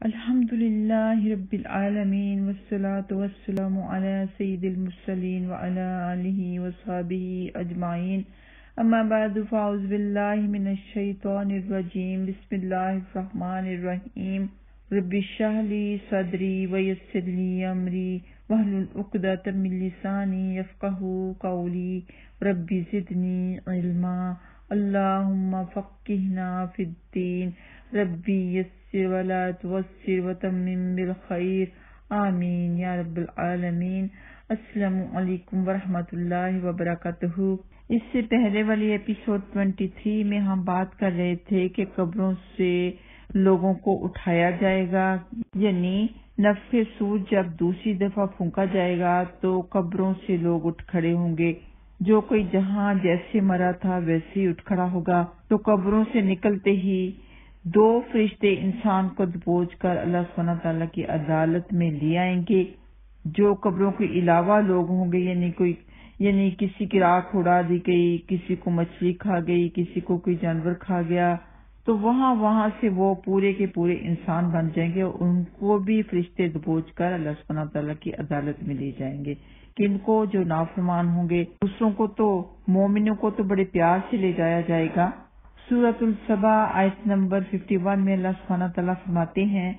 الحمدللہ رب العالمین والصلاة والسلام علی سید المرسلین وعلی آلہ وصحبہ اجمعین اما بعد فاعوذ باللہ من الشیطان الرجیم بسم اللہ الرحمن الرحیم رب اشرح لی صدری ویسر لی امری واحلل عقدۃ من لسانی یفقہوا قولی رب زدنی علما اللہم فقہنا فی الدین ربی یسر ولا توسر وتمم بالخیر آمین یا رب العالمین۔ السلام علیکم ورحمۃ اللہ وبرکاتہ۔ اس سے پہلے والی ایپیسوڈ 23 میں ہم بات کر رہے تھے کہ قبروں سے لوگوں کو اٹھایا جائے گا، یعنی نفخ صور جب دوسری دفعہ پھونکا جائے گا تو قبروں سے لوگ اٹھ کھڑے ہوں گے۔ جو کوئی جہاں جیسے مرا تھا ویسے ہی اٹھ کھڑا ہوگا۔ تو قبروں سے نکلتے ہی دو فرشتے انسان کو دبوچ کر اللہ سبحانہ تعالیٰ کی عدالت میں لے آئیں گے۔ جو قبروں کے علاوہ لوگ ہوں گے، یعنی کسی کی راکھ اڑا دی گئی، کسی کو مچھلی کھا گئی، کسی کو کوئی جانور کھا گیا، تو وہاں سے وہ پورے کے پورے انسان بن جائیں گے اور ان کو بھی فرشتے دبوچ کر اللہ سبحانہ تعالیٰ کی عدالت میں لے جائیں گے۔ کن کو؟ جو نافرمان ہوں گے۔ دوسروں کو تو، مومنوں کو تو بڑے پیار سے لے جایا جائے گا۔ سورۃ السبا آیت نمبر 51 میں اللہ سبحانہ تعالیٰ فرماتے ہیں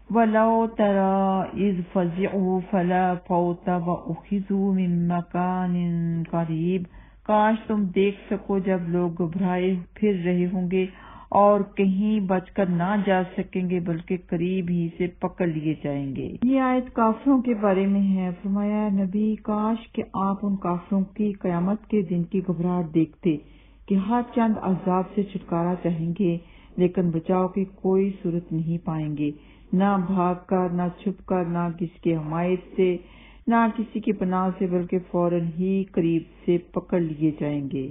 وَلَوْ تَرَىٰ إِذْ فَزِعُوا فَلَا فَوْتَ وَأُخِذُوا مِن مَّكَانٍ قَرِيبٍ۔ کاش تم دیکھ سکو جب لوگ گھبرائے پھر رہے ہوں گے اور کہیں بچ کر نہ جا سکیں گے بلکہ قریب ہی سے پکڑ لیے جائیں گے۔ یہ آیت کافروں کے بارے میں ہے۔ فرمایا نبی کاش کہ آپ ان کافروں کی قیامت کے دن کی گھبراہٹ دیکھتے کہ ہر چند عذاب سے چھٹکارا چاہیں گے لیکن بچاؤ کی کوئی صورت نہیں پائیں گے، نہ بھاگ کر، نہ چھپ کر، نہ کسی کی حمایت سے، نہ کسی کی پناہ سے، بلکہ فوراً ہی قریب سے پکڑ لیے جائیں گے۔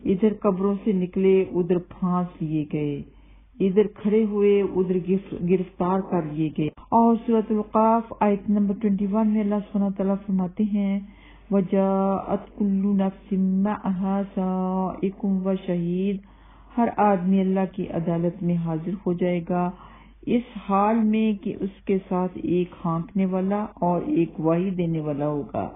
ادھر قبروں سے نکلے، ادھر پھانس لیے گئے، ادھر کھڑے ہوئے، ادھر گرفتار کر لیے گئے۔ اور سورۃ القاف آیت نمبر 21 میں اللہ سبحانہ تعالیٰ فرماتے ہیں وَجَاءَتْ كُلُّ نَفْسٍ مَّعَهَا سَائِقٌ وَشَهِيدٌ۔ ہر آدمی اللہ کی عدالت میں حاضر ہو جائے گا اس حال میں کہ اس کے ساتھ ایک ہانکنے والا اور ایک گواہی دینے والا ہوگا،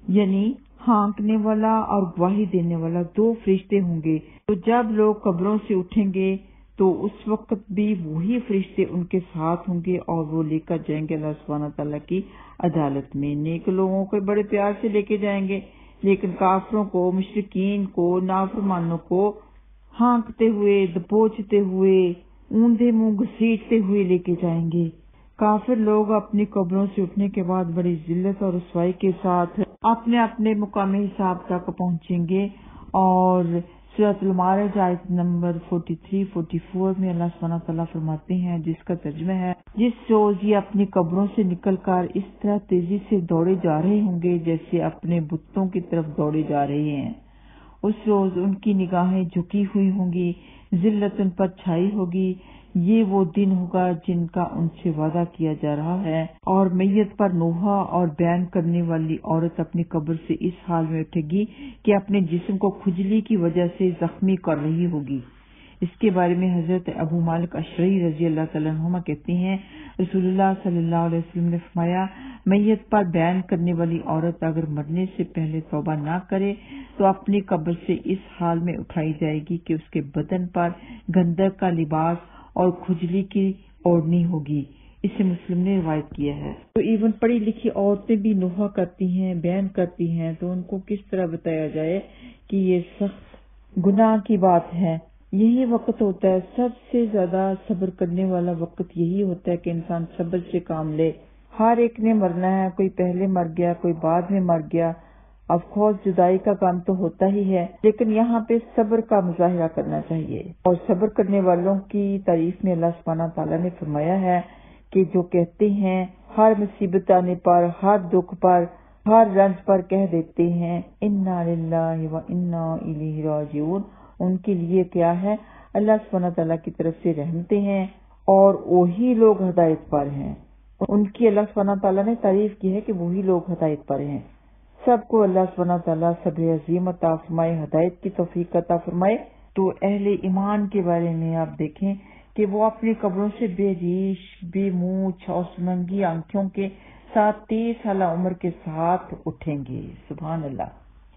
یعنی ہانکنے والا اور گواہی دینے والا دو فرشتے ہوں گے۔ تو جب لوگ قبروں سے اٹھیں گے تو اس وقت بھی وہی فرشتے ان کے ساتھ ہوں گے اور وہ لے کر جائیں گے اللہ سبحانہ تعالیٰ کی عدالت میں۔ نیک لوگوں کو بڑے پیار سے لے کے جائیں گے لیکن کافروں کو، مشرکین کو، نافرمانوں کو ہانکتے ہوئے، دبوچتے ہوئے، اوندھے منہ گھسیٹتے ہوئے لے کے جائیں گے۔ کافر لوگ اپنی قبروں سے اٹھنے کے بعد بڑی ذلت اور رسوائی کے ساتھ اپنے مقام حساب تک پہنچیں گے۔ اور سورۃ المعارج آیت نمبر 43-44 میں اللہ سبحانہ تعالیٰ فرماتے ہیں، جس کا ترجمہ ہے جس روز یہ اپنی قبروں سے نکل کر اس طرح تیزی سے دوڑے جا رہے ہوں گے جیسے اپنے بتوں کی طرف دوڑے جا رہے ہیں۔ اس روز ان کی نگاہیں جھکی ہوئی ہوں گی، ذلت ان پر چھائی ہوگی۔ یہ وہ دن ہوگا جن کا ان سے وعدہ کیا جا رہا ہے۔ اور میت پر نوحہ اور بیان کرنے والی عورت اپنی قبر سے اس حال میں اٹھے گی کہ اپنے جسم کو کھجلی کی وجہ سے زخمی کر رہی ہوگی۔ اس کے بارے میں حضرت ابو مالک اشعری رضی اللہ تعالیٰ عنہما کہتے ہیں رسول اللہ صلی اللہ علیہ وسلم نے فرمایا میت پر بیان کرنے والی عورت اگر مرنے سے پہلے توبہ نہ کرے تو اپنی قبر سے اس حال میں اٹھائی جائے گی کہ اس کے بدن پر گندک کا لباس اور کھجلی کی اوڑھنی ہوگی۔ اسے مسلم نے روایت کیا ہے۔ تو ایون پڑھی لکھی عورتیں بھی نوحہ کرتی ہیں، بیان کرتی ہیں، تو ان کو کس طرح بتایا جائے کہ یہ سخت گناہ کی بات ہے۔ یہی وقت ہوتا ہے سب سے زیادہ صبر کرنے والا وقت، یہی ہوتا ہے کہ انسان صبر سے کام لے۔ ہر ایک نے مرنا ہے، کوئی پہلے مر گیا، کوئی بعد میں مر گیا۔ اب خوش جدائی کا کام تو ہوتا ہی ہے، لیکن یہاں پہ صبر کا مظاہرہ کرنا چاہیے۔ اور صبر کرنے والوں کی تعریف میں اللہ سبحانہ تعالیٰ نے فرمایا ہے کہ جو کہتے ہیں ہر مصیبت آنے پر، ہر دکھ پر، ہر رنج پر کہہ دیتے ہیں انا للہ و انا الیہ راجعون، ان کے لیے کیا ہے؟ اللہ سبحانہ تعالیٰ کی طرف سے رحمتیں ہیں اور وہی لوگ ہدایت پر ہیں۔ ان کی اللہ سبحانہ تعالیٰ نے تعریف کی ہے کہ وہی لوگ ہدایت پر ہیں۔ سب کو اللہ سبحانہ تعالیٰ صبر عظیم عطا فرمائے، ہدایت کی توفیق عطا فرمائے۔ تو اہل ایمان کے بارے میں آپ دیکھیں کہ وہ اپنی قبروں سے بے ریش، بے مونچھ اور سنگی آنکھوں کے ساتھ 30 سالہ عمر کے ساتھ اٹھیں گے۔ سبحان اللہ۔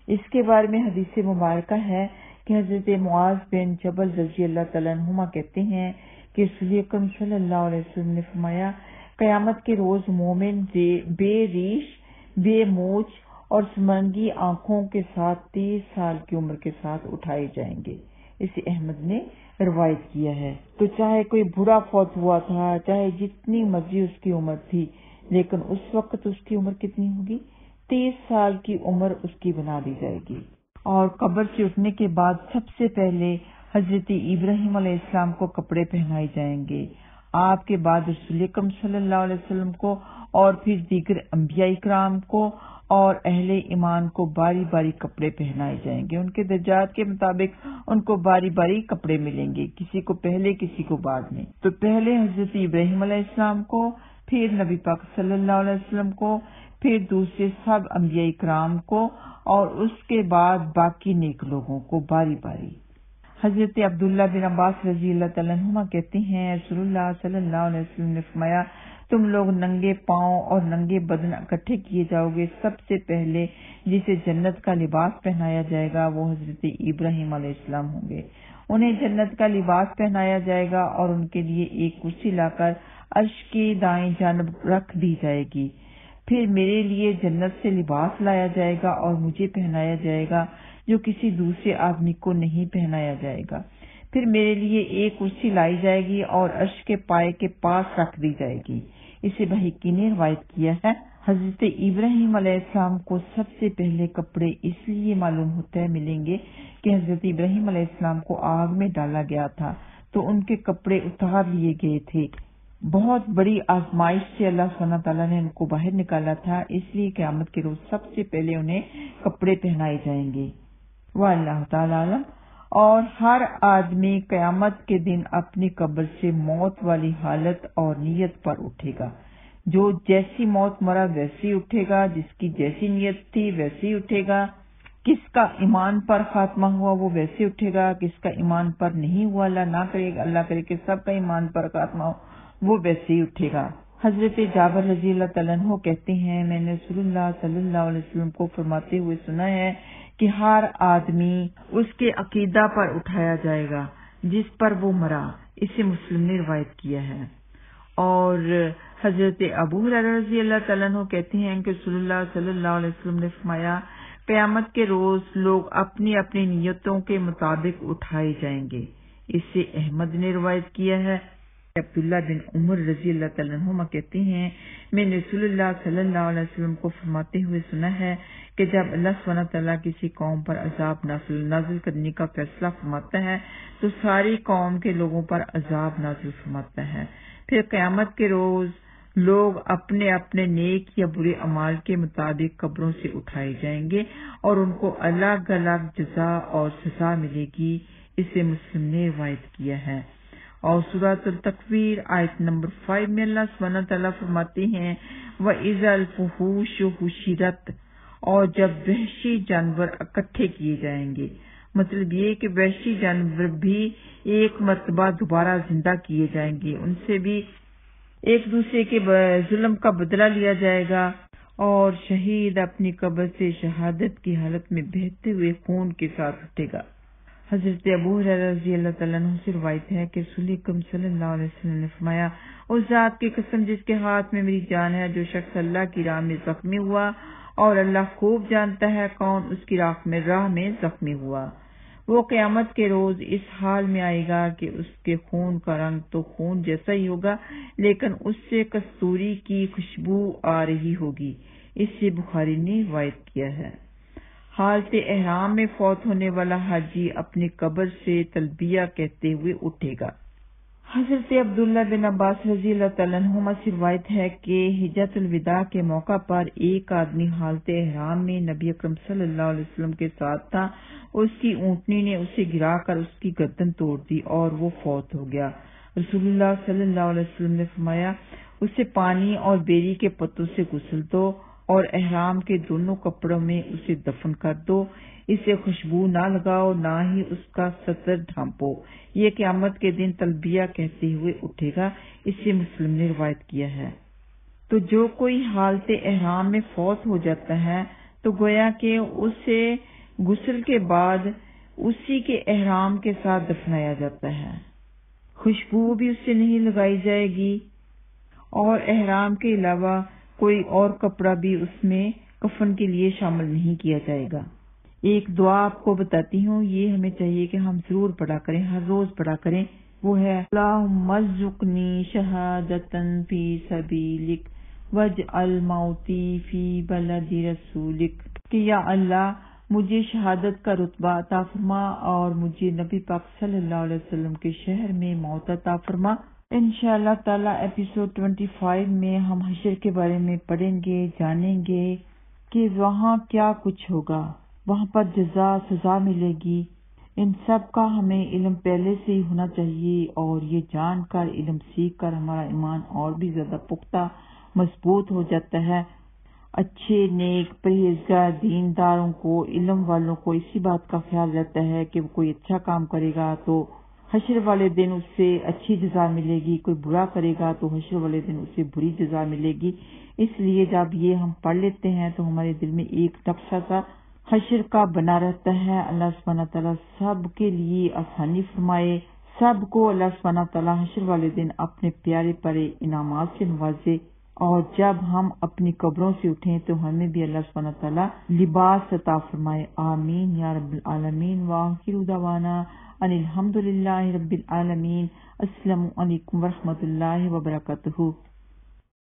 اس کے بارے میں حدیث مبارکہ ہے کہ حضرت معاذ بن جبل رضی اللہ تعالیٰ عنہما کہتے ہیں کہ رسول اکرم صلی اللہ علیہ وسلم نے فرمایا، قیامت کے روز مومن بے ریش، بے مونچھ اور سمنگی آنکھوں کے ساتھ 30 سال کی عمر کے ساتھ اٹھائے جائیں گے۔ اسے احمد نے روایت کیا ہے۔ تو چاہے کوئی برا فوت ہوا تھا، چاہے جتنی مرضی اس کی عمر تھی، لیکن اس وقت اس کی عمر کتنی ہوگی؟ 30 سال کی عمر اس کی بنا دی جائے گی۔ اور قبر سے اٹھنے کے بعد سب سے پہلے حضرت ابراہیم علیہ السلام کو کپڑے پہنائے جائیں گے۔ آپ کے بعد رسول اکرم صلی اللہ علیہ وسلم کو اور پھر دیگر انبیاء کرام کو اور اہل ایمان کو باری باری کپڑے پہنائے جائیں گے۔ ان کے درجات کے مطابق ان کو باری باری کپڑے ملیں گے، کسی کو پہلے کسی کو بعد میں۔ تو پہلے حضرت ابراہیم علیہ السلام کو، پھر نبی پاک صلی اللہ علیہ وسلم کو، پھر دوسرے سب انبیاء کرام کو اور اس کے بعد باقی نیک لوگوں کو باری باری۔ حضرت عبداللہ بن عباس رضی اللہ تعالیٰ عنہما کہتے ہیں، رسول اللہ صلی اللہ علیہ وسلم نے فرمایا، تم لوگ ننگے پاؤں اور ننگے بدن اکٹھے کیے جاؤ گے۔ سب سے پہلے جسے جنت کا لباس پہنایا جائے گا وہ حضرت ابراہیم علیہ السلام ہوں گے۔ انہیں جنت کا لباس پہنایا جائے گا اور ان کے لیے ایک کرسی لا کر عرش کی دائیں جانب رکھ دی جائے گی۔ پھر میرے لیے جنت سے لباس لایا جائے گا اور مجھے پہنایا جائے گا جو کسی دوسرے آدمی کو نہیں پہنایا جائے گا۔ پھر میرے لیے ایک کرسی لائی جائے گی اور عرش کے پائے کے پاس رکھ دی جائے گی۔ اسے بحقی نے روایت کیا ہے۔ حضرت ابراہیم علیہ السلام کو سب سے پہلے کپڑے اس لیے معلوم ہوتا ہے ملیں گے کہ حضرت ابراہیم علیہ السلام کو آگ میں ڈالا گیا تھا تو ان کے کپڑے اتار لیے گئے تھے۔ بہت بڑی آزمائش سے اللہ سبحانہ تعالیٰ نے ان کو باہر نکالا تھا، اس لیے قیامت کے روز سب سے پہلے انہیں کپڑے پہنائے جائیں گے۔ واللہ تعالیٰ عالم۔ اور ہر آدمی قیامت کے دن اپنی قبر سے موت والی حالت اور نیت پر اٹھے گا۔ جو جیسی موت مرا ویسے ہی اٹھے گا، جس کی جیسی نیت تھی ویسے ہی اٹھے گا، کس کا ایمان پر خاتمہ ہوا وہ ویسے اٹھے گا، کس کا ایمان پر نہیں ہوا اللہ نہ کرے گا، اللہ کرے کہ سب کا ایمان پر خاتمہ ہو وہ ویسے ہی اٹھے گا۔ حضرت جابر رضی اللہ تعالیٰ عنہ کہتے ہیں، میں نے رسول اللہ صلی اللہ علیہ وسلم کو فرماتے ہوئے سنا ہے کہ ہر آدمی اس کے عقیدہ پر اٹھایا جائے گا جس پر وہ مرا۔ اسے مسلم نے روایت کیا ہے۔ اور حضرت ابو ہریرہ رضی اللہ تعالیٰ عنہ کہتے ہیں کہ رسول اللہ صلی اللہ علیہ وسلم نے فرمایا، قیامت کے روز لوگ اپنی اپنی نیتوں کے مطابق اٹھائے جائیں گے۔ اسے احمد نے روایت کیا ہے۔ عبداللہ بن عمر رضی اللہ تعالیٰ عنہما کہتے ہیں، میں نے رسول اللہ صلی اللہ علیہ وسلم کو فرماتے ہوئے سنا ہے کہ جب اللہ سبحانہ تعالیٰ کسی قوم پر عذاب نازل کرنے کا فیصلہ فرماتا ہے تو ساری قوم کے لوگوں پر عذاب نازل فرماتا ہے۔ پھر قیامت کے روز لوگ اپنے اپنے نیک یا برے اعمال کے مطابق قبروں سے اٹھائے جائیں گے اور ان کو الگ الگ جزا اور سزا ملے گی۔ اسے مسلم نے روایت کیا ہے۔ اور سورۃ التکویر آیت نمبر 5 میں اللہ سبحانہ تعالیٰ فرماتے ہیں، وَإِذَا الْوُحُوشُ حُشِرَتْ، اور جب وحشی جانور اکٹھے کیے جائیں گے۔ مطلب یہ کہ وحشی جانور بھی ایک مرتبہ دوبارہ زندہ کیے جائیں گے، ان سے بھی ایک دوسرے کے ظلم کا بدلہ لیا جائے گا، اور شہید اپنی قبر سے شہادت کی حالت میں بہتے ہوئے خون کے ساتھ اٹھے گا۔ حضرت ابو ہریرہ رضی اللہ تعالیٰ عنہ سے روایت ہے کہ رسول اکرم صلی اللہ علیہ وسلم نے فرمایا، اس ذات کی قسم جس کے ہاتھ میں میری جان ہے، جو شخص اللہ کی راہ میں زخمی ہوا اور اللہ خوب جانتا ہے کون اس کی راہ میں زخمی ہوا، وہ قیامت کے روز اس حال میں آئے گا کہ اس کے خون کا رنگ تو خون جیسا ہی ہوگا لیکن اس سے کستوری کی خوشبو آ رہی ہوگی۔ اس سے بخاری نے روایت کیا ہے۔ حالت احرام میں فوت ہونے والا حاجی اپنی قبر سے تلبیہ کہتے ہوئے اٹھے گا۔ حضرت عبداللہ بن عباس رضی اللہ تعالیٰ عنہما سے روایت ہے کہ حجۃ الوداع کے موقع پر ایک آدمی حالت احرام میں نبی اکرم صلی اللہ علیہ وسلم کے ساتھ تھا، اس کی اونٹنی نے اسے گرا کر اس کی گردن توڑ دی اور وہ فوت ہو گیا۔ رسول اللہ صلی اللہ علیہ وسلم نے فرمایا، اسے پانی اور بیری کے پتوں سے غسل دو اور احرام کے دونوں کپڑوں میں اسے دفن کر دو، اسے خوشبو نہ لگاؤ، نہ ہی اس کا ستر ڈھانپو، یہ قیامت کے دن تلبیہ کہتے ہوئے اٹھے گا، اسے مسلم نے روایت کیا ہے۔ تو جو کوئی حالت احرام میں فوت ہو جاتا ہے تو گویا کہ اسے غسل کے بعد اسی کے احرام کے ساتھ دفنایا جاتا ہے، خوشبو بھی اس سے نہیں لگائی جائے گی اور احرام کے علاوہ کوئی اور کپڑا بھی اس میں کفن کے لیے شامل نہیں کیا جائے گا۔ ایک دعا آپ کو بتاتی ہوں، یہ ہمیں چاہیے کہ ہم ضرور پڑھا کریں، ہر روز پڑھا کریں، وہ ہے اللہم ارزقنی شہادتن فی سبیلک واجعل موتی فی بلد رسولک، کہ یا اللہ مجھے شہادت کا رتبہ عطا فرما اور مجھے نبی پاک صلی اللہ علیہ وسلم کے شہر میں موت عطا فرما۔ انشاءاللہ تعالی ایپیسوڈ 25 میں ہم حشر کے بارے میں پڑھیں گے، جانیں گے کہ وہاں کیا کچھ ہوگا، وہاں پر جزا سزا ملے گی۔ ان سب کا ہمیں علم پہلے سے ہی ہونا چاہیے اور یہ جان کر، علم سیکھ کر ہمارا ایمان اور بھی زیادہ پختہ مضبوط ہو جاتا ہے۔ اچھے نیک پرہیزگار دینداروں کو، علم والوں کو اسی بات کا خیال رہتا ہے کہ وہ کوئی اچھا کام کرے گا تو حشر والے دن اس سے اچھی جزا ملے گی، کوئی برا کرے گا تو حشر والے دن اسے بری جزا ملے گی۔ اس لیے جب یہ ہم پڑھ لیتے ہیں تو ہمارے دل میں ایک نقشہ سا حشر کا بنا رہتا ہے۔ اللہ سبحانہ تعالیٰ سب کے لیے آسانی فرمائے، سب کو اللہ سبحانہ تعالیٰ حشر والے دن اپنے پیارے پیارے انعامات سے نوازے، اور جب ہم اپنی قبروں سے اٹھیں تو ہمیں بھی اللہ سبحانہ تعالیٰ لباس عطا فرمائے، آمین یا رب العالمین۔ وآخر دعوانا ان الحمد للہ رب العالمین۔ السلام علیکم ورحمۃ اللہ وبرکاتہ۔